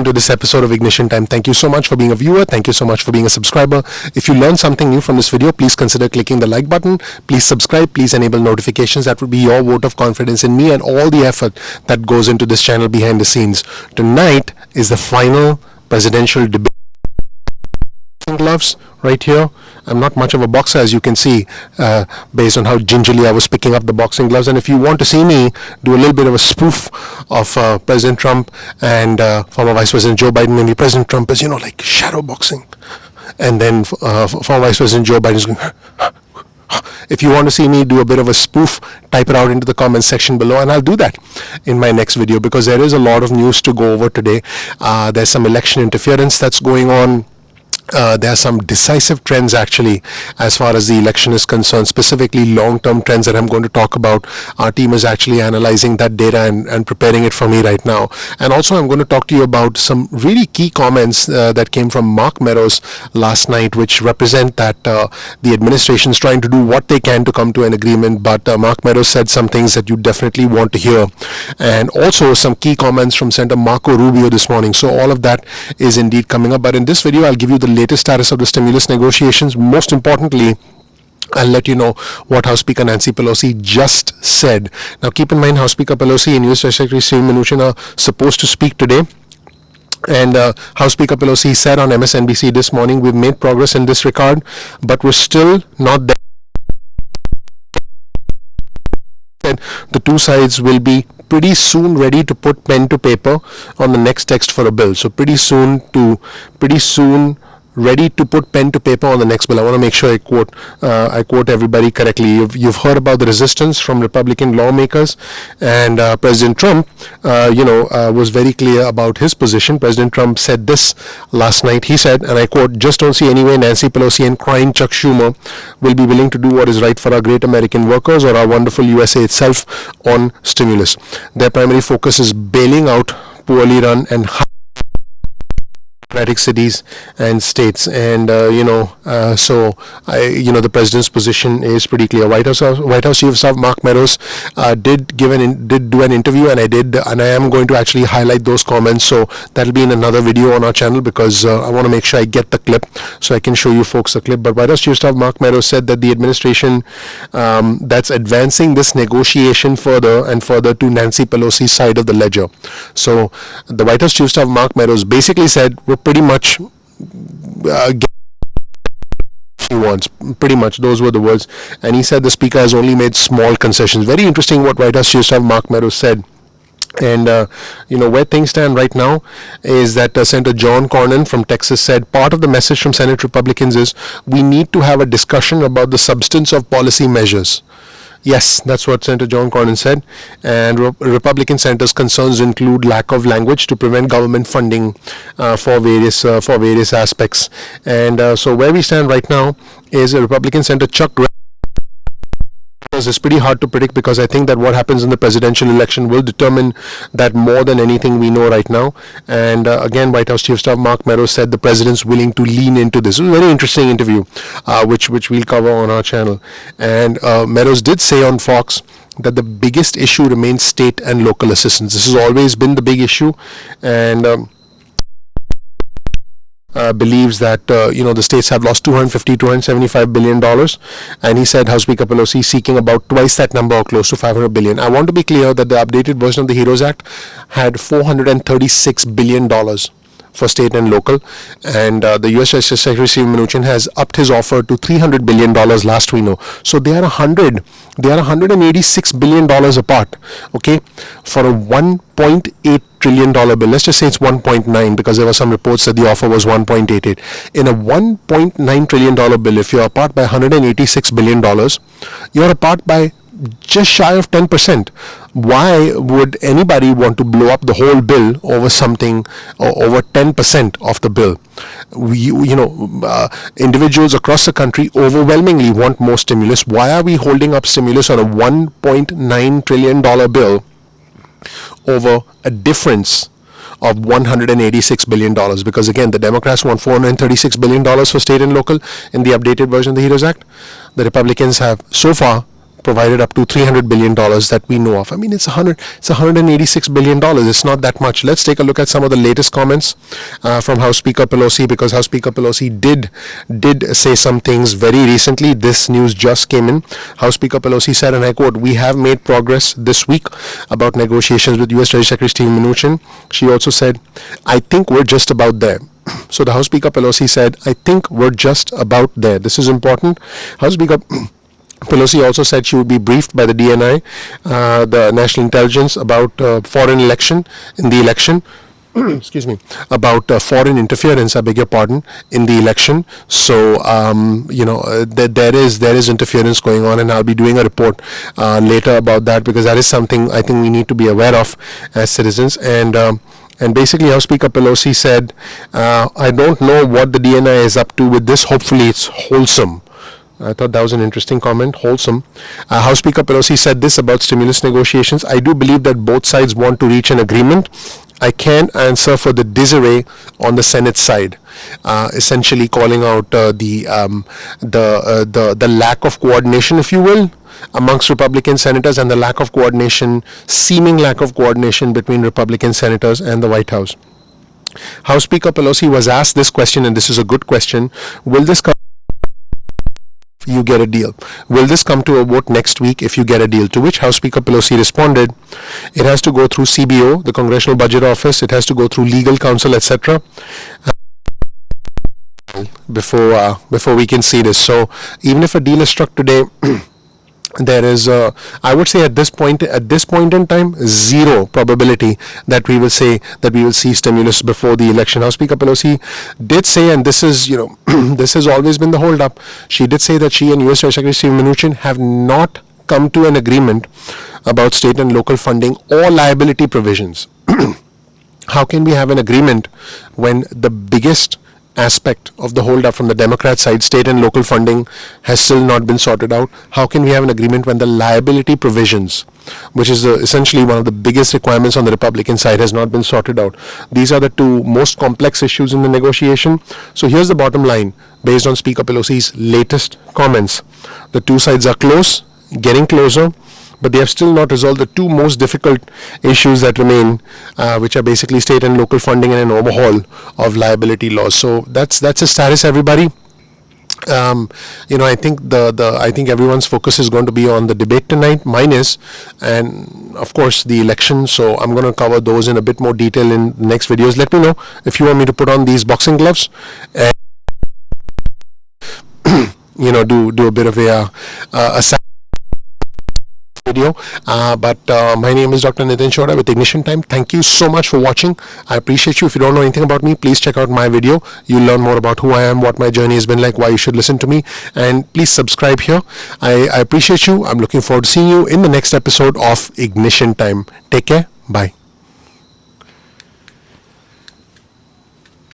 to this episode of Ignition Time. Thank you so much for being a viewer. Thank you so much for being a subscriber. If you learned something new from this video, please consider clicking the like button. Please subscribe. Please enable notifications. That would be your vote of confidence in me and all the effort that goes into this channel behind the scenes. Tonight is the final presidential debate. Gloves right here. I'm not much of a boxer, as you can see, based on how gingerly I was picking up the boxing gloves. And if you want to see me do a little bit of a spoof of President Trump and former Vice President Joe Biden, maybe President Trump is, like shadow boxing, and then former Vice President Joe Biden is going. If you want to see me do a bit of a spoof, type it out into the comment section below, and I'll do that in my next video, because there is a lot of news to go over today. There's some election interference that's going on. There are some decisive trends actually as far as the election is concerned, specifically long-term trends that I'm going to talk about. Our team is actually analyzing that data and preparing it for me right now. And also I'm going to talk to you about some really key comments that came from Mark Meadows last night, which represent that the administration is trying to do what they can to come to an agreement, but Mark Meadows said some things that you definitely want to hear. And also some key comments from Senator Marco Rubio this morning. So all of that is indeed coming up. But in this video, I'll give you the latest status of the stimulus negotiations. Most importantly, I'll let you know what House Speaker Nancy Pelosi just said. Now, keep in mind, House Speaker Pelosi and U.S. Secretary Steve Mnuchin are supposed to speak today. And House Speaker Pelosi said on MSNBC this morning, we've made progress in this regard, but we're still not there. The two sides will be pretty soon ready to put pen to paper on the next text for a bill. So pretty soon ready to put pen to paper on the next bill. I want to make sure I quote everybody correctly. You've heard about the resistance from Republican lawmakers, and President Trump, was very clear about his position. President Trump said this last night. He said, and I quote, "Just don't see any way Nancy Pelosi and crying Chuck Schumer will be willing to do what is right for our great American workers or our wonderful USA itself on stimulus. Their primary focus is bailing out poorly run and cities and states." And the president's position is pretty clear. White House Chief of Staff Mark Meadows did do an interview, and I am going to actually highlight those comments. So that'll be in another video on our channel, because I want to make sure I get the clip so I can show you folks the clip. But White House Chief of Staff Mark Meadows said that the administration that's advancing this negotiation further and further to Nancy Pelosi's side of the ledger. So the White House Chief of Staff Mark Meadows basically said, we're pretty much he wants. Pretty much those were the words. And he said the speaker has only made small concessions. Very interesting what White House Chief of Staff Mark Meadows said. And where things stand right now is that Senator John Cornyn from Texas said part of the message from Senate Republicans is we need to have a discussion about the substance of policy measures. Yes, that's what Senator John Cornyn said. And Republican senators' concerns include lack of language to prevent government funding for various aspects. And so where we stand right now is a Republican Senator Chuck Grassley. It's pretty hard to predict, because I think that what happens in the presidential election will determine that more than anything we know right now. And again, White House Chief of Staff Mark Meadows said the president's willing to lean into this. It was a very interesting interview, which we'll cover on our channel. And Meadows did say on Fox that the biggest issue remains state and local assistance. This has always been the big issue, and believes that the states have lost $275 billion, and he said House Speaker Pelosi seeking about twice that number, or close to $500 billion. I want to be clear that the updated version of the HEROES Act had $436 billion for state and local, and the U.S. Secretary Steve Mnuchin has upped his offer to $300 billion last we know. So they are $186 billion apart, okay, for a $1.8 trillion bill. Let's just say it's 1.9, because there were some reports that the offer was 1.88. In a $1.9 trillion bill, if you're apart by $186 billion, you're apart by just shy of 10%. Why would anybody want to blow up the whole bill over something, or over 10% of the bill? Individuals across the country overwhelmingly want more stimulus. Why are we holding up stimulus on a $1.9 trillion bill over a difference of $186 billion? Because again, the Democrats want $436 billion for state and local in the updated version of the HEROES Act. The Republicans have so far provided up to $300 billion that we know of. I mean, it's $186 billion. It's not that much. Let's take a look at some of the latest comments from House Speaker Pelosi, because House Speaker Pelosi did say some things very recently. This news just came in. House Speaker Pelosi said, and I quote, "We have made progress this week about negotiations with U.S. Treasury Secretary Steven Mnuchin." She also said, "I think we're just about there." So the House Speaker Pelosi said, "I think we're just about there." This is important. House Speaker Pelosi also said she would be briefed by the DNI, the National Intelligence, about foreign election in the election. Excuse me, about foreign interference, I beg your pardon, in the election. So, there is interference going on, and I'll be doing a report later about that, because that is something I think we need to be aware of as citizens. And basically, House Speaker Pelosi said, "I don't know what the DNI is up to with this. Hopefully, it's wholesome." I thought that was an interesting comment, wholesome. House Speaker Pelosi said this about stimulus negotiations: "I do believe that both sides want to reach an agreement. I can't answer for the disarray on the Senate side," essentially calling out the lack of coordination, if you will, amongst Republican senators, and the seeming lack of coordination between Republican senators and the White House. House Speaker Pelosi was asked this question, and this is a good question: "Will this come if you get a deal? Will this come to a vote next week if you get a deal?" To which House Speaker Pelosi responded, "It has to go through CBO, the Congressional Budget Office. It has to go through legal counsel, etc. before we can see this." So even if a deal is struck today, there is, I would say at this point in time, zero probability that we will see stimulus before the election. House Speaker Pelosi did say, and this is, this has always been the hold-up. She did say that she and U.S. Treasury Secretary Steven Mnuchin have not come to an agreement about state and local funding or liability provisions. How can we have an agreement when the biggest aspect of the hold-up from the Democrat side, state and local funding, has still not been sorted out? How can we have an agreement when the liability provisions, which is essentially one of the biggest requirements on the Republican side, has not been sorted out? These are the two most complex issues in the negotiation. So here's the bottom line, based on Speaker Pelosi's latest comments. The two sides are close, getting closer, but they have still not resolved the two most difficult issues that remain, which are basically state and local funding and an overhaul of liability laws. So that's the status, everybody. I think I think everyone's focus is going to be on the debate tonight, mine is, and of course the election. So I'm going to cover those in a bit more detail in the next videos. Let me know if you want me to put on these boxing gloves and do a bit of a video. But my name is Dr. Nitin Chora with Ignition Time. Thank you so much for watching. I appreciate you. If you don't know anything about me, please check out my video. You'll learn more about who I am, what my journey has been like, why you should listen to me, and please subscribe here. I appreciate you. I'm looking forward to seeing you in the next episode of Ignition Time. Take care. Bye.